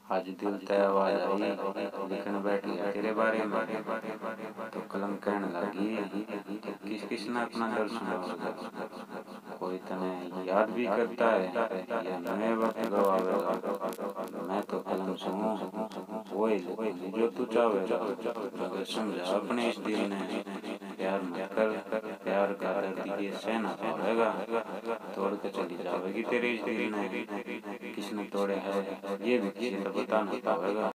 आज दिल तय आवाज आई, लिखन बैठ गया तेरे बारे में। तो कलम कहने लगी कि किस किस ने अपना दर्द सुनावेगा, कोई तने याद भी करता है या नए वक्त गवावेगा। मैं तो कलम सुनूं वही लिखूंगी जो तू चाहेगा, मगर समझा अपने इस दिल ने प्यार मत कर, प्यार का दर्द ये सहना पावेगा। तोड़ के चली जावेगी तेरे इस दिल ने, किसने तोड़े है ये भी किसी को बताना पावेगा।